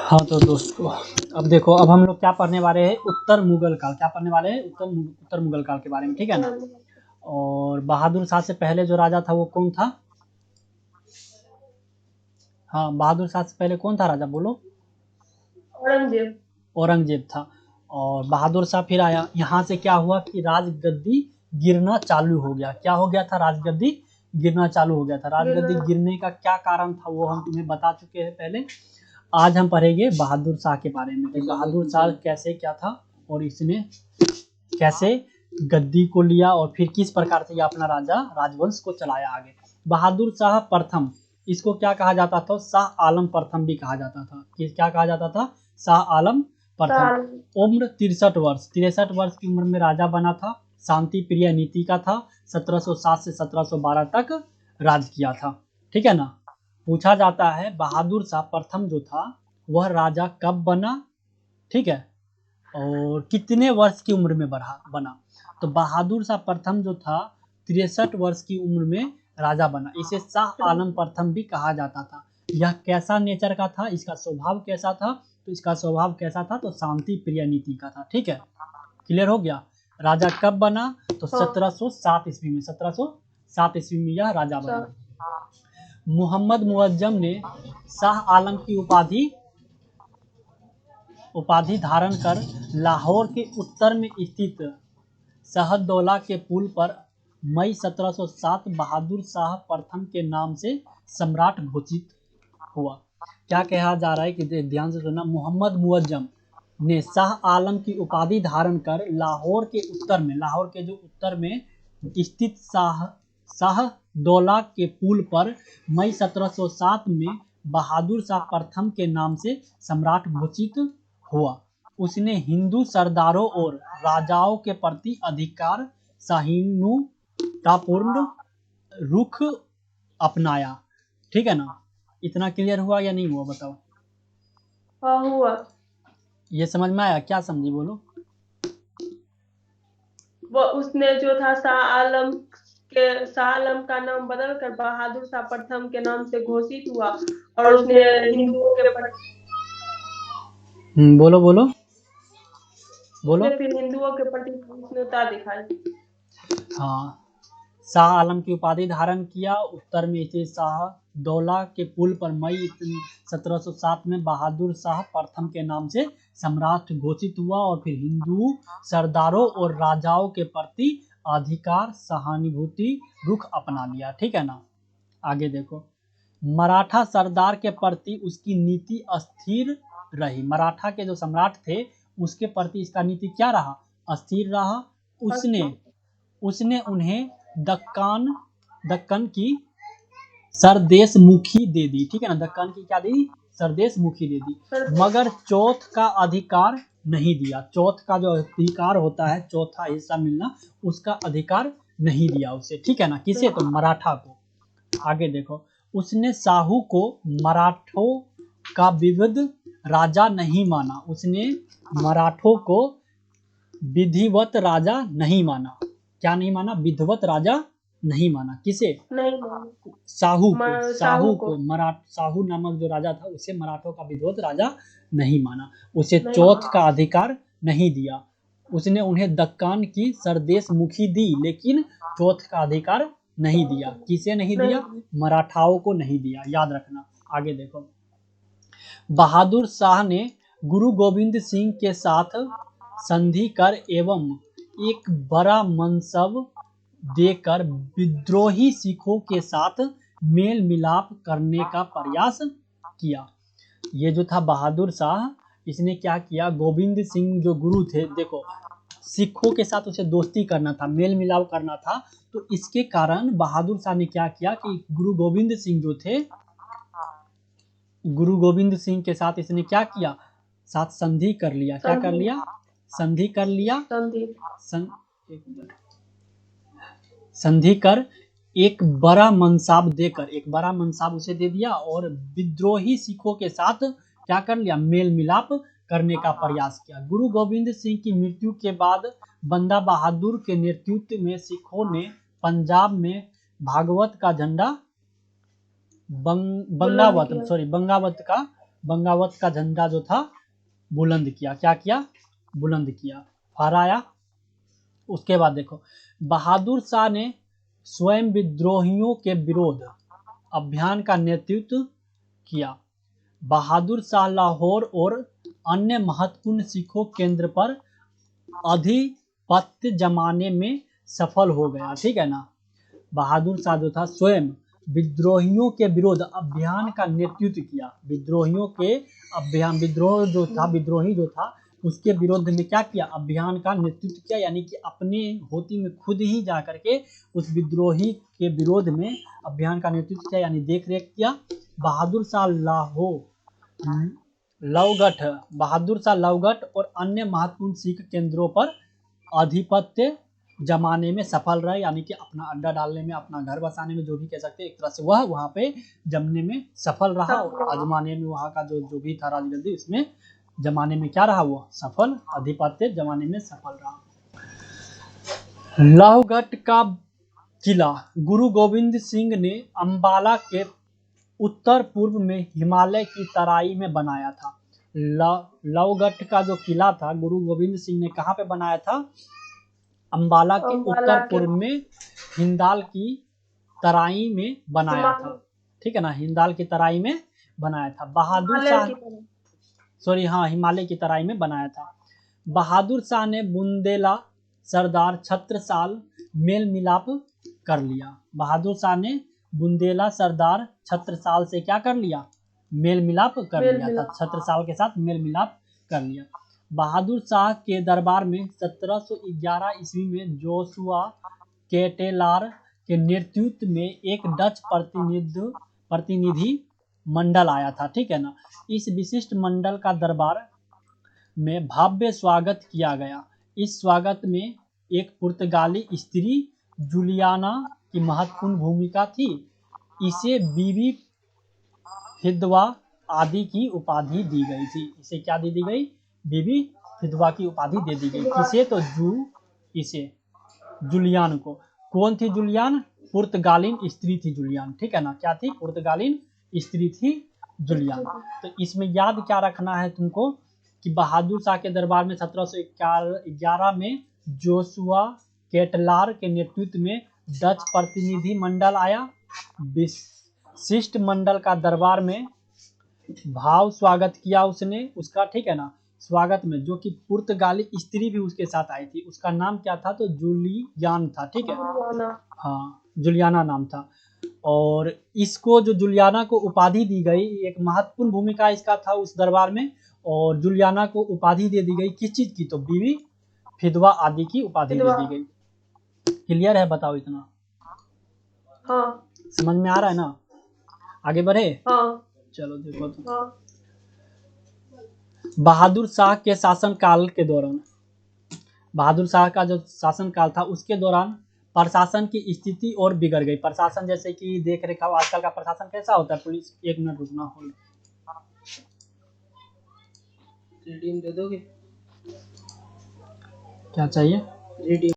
हाँ तो दोस्तों, अब देखो, अब हम लोग क्या पढ़ने वाले हैं, उत्तर मुगल काल। क्या पढ़ने वाले हैं? उत्तर मुगल काल के बारे में, ठीक है ना। और बहादुर शाह से पहले जो राजा था वो कौन था? हाँ, बहादुर शाह से पहले कौन था राजा, बोलो। औरंगजेब। औरंगजेब था। और बहादुर शाह फिर आया। यहाँ से क्या हुआ कि राजगद्दी गिरना चालू हो गया। क्या हो गया था? राजगद्दी गिरना चालू हो गया था। राजगद्दी गिरने का क्या कारण था वो हम तुम्हें बता चुके हैं पहले। आज हम पढ़ेंगे बहादुर शाह के बारे में कि बहादुर शाह कैसे क्या था और इसने कैसे गद्दी को लिया और फिर किस प्रकार से ये अपना राजवंश को चलाया आगे। बहादुर शाह प्रथम, इसको क्या कहा जाता था? शाह आलम प्रथम भी कहा जाता था। क्या कहा जाता था? शाह आलम प्रथम। साल। उम्र 63 वर्ष की उम्र में राजा बना था। शांति प्रिय नीति का था। 1707 से 1712 तक राज किया था, ठीक है ना। पूछा जाता है बहादुर शाह प्रथम जो था वह राजा कब बना, ठीक है, और कितने वर्ष की उम्र में बना। तो बहादुर शाह प्रथम जो था 63 वर्ष की उम्र में राजा बना। इसे शाह आलम प्रथम भी कहा जाता था। यह कैसा नेचर का था, इसका स्वभाव कैसा था? तो इसका स्वभाव कैसा था? तो शांति प्रिय नीति का था, ठीक है। क्लियर हो गया। राजा कब बना? तो 1707 ईस्वी में। 1707 ईस्वी में यह राजा बना। मोहम्मद मुअज्जम ने शाह आलम की उपाधि धारण कर लाहौर के उत्तर में स्थित शहदौला के पुल पर मई 1707 बहादुर शाह प्रथम के नाम से सम्राट घोषित हुआ। क्या कहा जा रहा है कि ध्यान से सुनना। मोहम्मद मुअज्जम ने शाह आलम की उपाधि धारण कर लाहौर के उत्तर में, लाहौर के जो उत्तर में स्थित शाहदौला के पुल पर मई 1707 में बहादुर शाह प्रथम के नाम से सम्राट घोषित हुआ। उसने हिंदू सरदारों और राजाओं के प्रति अधिकार सहिष्णुतापूर्ण रुख अपनाया, ठीक है ना। इतना क्लियर हुआ या नहीं हुआ, बताओ। हाँ हुआ। ये समझ में आया? क्या समझी, बोलो। वो उसने जो था शाह आलम का नाम बदल कर बहादुर शाह प्रथम के नाम से घोषित हुआ। और उसने हिंदुओं के प्रति बोलो बोलो बोलो। उसने फिर हिंदुओं के प्रति सहिष्णुता दिखाई। हाँ, शाह आलम की उपाधि धारण किया। उत्तर में स्थित शाहदौला के पुल पर मई 1707 में बहादुर शाह प्रथम के नाम से सम्राट घोषित हुआ और फिर हिंदू सरदारों और राजाओं के प्रति अधिकार सहानुभूति रुख अपना लिया, ठीक है ना। आगे देखो। मराठा सरदार के प्रति उसकी नीति अस्थिर रही। मराठा के जो सम्राट थे उसके प्रति इसका नीति क्या रहा? अस्थिर रहा। उसने उसने उन्हें दक्कन की सरदेश मुखी दे दी, ठीक है ना। दक्कन की क्या दे दी? सरदेश मुखी दे दी, मगर चौथ का अधिकार नहीं दिया। चौथ का जो अधिकार होता है, चौथा हिस्सा मिलना, उसका अधिकार नहीं दिया उसे, ठीक है ना। किसे? तो मराठा को। आगे देखो। उसने साहू को मराठों का विविध राजा नहीं माना। उसने मराठों को विधिवत राजा नहीं माना। क्या नहीं माना? विधिवत राजा नहीं माना। किसे? नहीं साहू को। साहू साहू को को साहू नामक जो राजा था उसे मराठों का विधिवत राजा नहीं माना। उसे नहीं चौथ का माना। अधिकार नहीं दिया। उसने उन्हें दक्कन की सरदेश मुखी दी लेकिन चौथ का अधिकार नहीं दिया। किसे नहीं दिया? मराठाओं को नहीं दिया, याद रखना। आगे देखो। बहादुर शाह ने गुरु गोविंद सिंह के साथ संधि कर एवं एक बड़ा मनसब देकर विद्रोही सिखों के साथ मेल मिलाप करने का प्रयास किया। ये जो था बहादुर शाह, इसने क्या किया? गोविंद सिंह जो गुरु थे, देखो, सिखों के साथ उसे दोस्ती करना था, मेल मिलाप करना था। तो इसके कारण बहादुर शाह ने क्या किया कि गुरु गोविंद सिंह जो थे, गुरु गोविंद सिंह के साथ इसने क्या किया? साथ संधि कर लिया। क्या कर लिया? संधि कर लिया। संधि। संधि कर एक बड़ा मनसाब देकर, एक बड़ा मनसाब उसे दे दिया और विद्रोही सिखों के साथ क्या कर लिया? मेल मिलाप करने का प्रयास किया। गुरु गोविंद सिंह की मृत्यु के बाद बंदा बहादुर के नेतृत्व में सिखों ने पंजाब में भागवत का झंडा बंगावत का बगावत का झंडा जो था बुलंद किया। क्या किया? बुलंद किया, फहराया। उसके बाद देखो, बहादुर शाह ने स्वयं विद्रोहियों के विरोध अभियान का नेतृत्व किया। बहादुर शाह लाहौर और अन्य महत्वपूर्ण सिखों केंद्र पर आधिपत्य जमाने में सफल हो गया। ठीक है ना। बहादुर शाह जो था स्वयं विद्रोहियों के विरोध अभियान का नेतृत्व किया। विद्रोहियों के अभियान, विद्रोही जो था उसके विरोध में क्या किया? अभियान का नेतृत्व किया, यानी कि अपने होती में खुद ही जा करके उस विद्रोही के विरोध में अभियान का नेतृत्व किया, यानी देख रेख किया। बहादुर शाह लवगढ़ और अन्य महत्वपूर्ण सिख केंद्रों पर आधिपत्य जमाने में सफल रहे, यानी कि अपना अड्डा डालने में, अपना घर बसाने में, जो भी कह सकते हैं, एक तरह से वह वहां पे जमने में सफल रहा और आजमाने में वहां का जो भी था राजगद्दी, उसमें जमाने में क्या रहा? वो सफल, आधिपत्य जमाने में सफल रहा। लाहौगढ़ का किला गुरु गोविंद सिंह ने अंबाला के उत्तर पूर्व में हिमालय की तराई में बनाया था। लाहौगढ़ का जो किला था गुरु गोविंद सिंह ने कहाँ पे बनाया था? अंबाला के उत्तर पूर्व में हिंदाल की तराई में बनाया था। ठीक है ना, हिंदाल की तराई में बनाया था। बहादुर शाह, सॉरी हाँ, हिमालय की तराई में बनाया था। बहादुर शाह ने बुंदेला सरदार छत्रसाल मेल मिलाप कर लिया। बहादुर शाह ने बुंदेला सरदार छत्रसाल से क्या कर लिया? मेल मिलाप कर लिया था। छत्रसाल के साथ मेल मिलाप कर लिया। बहादुर शाह के दरबार में 1711 ईस्वी में जोशुआ केटेलार के नेतृत्व में एक डच प्रतिनिधि मंडल आया था। ठीक है ना। इस विशिष्ट मंडल का दरबार में भव्य स्वागत किया गया। इस स्वागत में एक पुर्तगाली स्त्री जूलियाना की महत्वपूर्ण भूमिका थी। इसे बीबी फिदवा आदि की उपाधि दी गई थी। इसे क्या दी गई? बीबी फिदवा की उपाधि दे दी गई। किसे? तो इसे जूलियान को। कौन थी जूलियान? पुर्तगालीन स्त्री थी जूलियान। ठीक है ना। क्या थी? पुर्तगालीन स्त्री थी जूलियान। तो इसमें याद क्या रखना है तुमको कि बहादुर शाह के दरबार में 1711 में जोशुआ केटलार के नेतृत्व में डच प्रतिनिधि मंडल आया। विशिष्ट मंडल का दरबार में भाव स्वागत किया उसने उसका। ठीक है ना। स्वागत में जो कि पुर्तगाली स्त्री भी उसके साथ आई थी, उसका नाम क्या था? तो जूलियान था। ठीक है, हाँ, जूलियाना नाम था। और इसको जो जूलियाना को उपाधि दी गई, एक महत्वपूर्ण भूमिका इसका था उस दरबार में। और जूलियाना को उपाधि दे दी गई किस चीज की? तो बीवी फिदवा आदि की उपाधि दे दी गई। क्लियर है? बताओ इतना। हाँ। समझ में आ रहा है ना? आगे बढ़े? हाँ। चलो देखो तो। हाँ। बहादुर शाह के शासनकाल के दौरान, बहादुर शाह का जो शासनकाल था उसके दौरान प्रशासन की स्थिति और बिगड़ गई। प्रशासन जैसे कि देख रेखा, आजकल का प्रशासन कैसा होता है? पुलिस, एक मिनट रुकना, हो रीडिंग दे दोगे? क्या चाहिए? रीडिंग।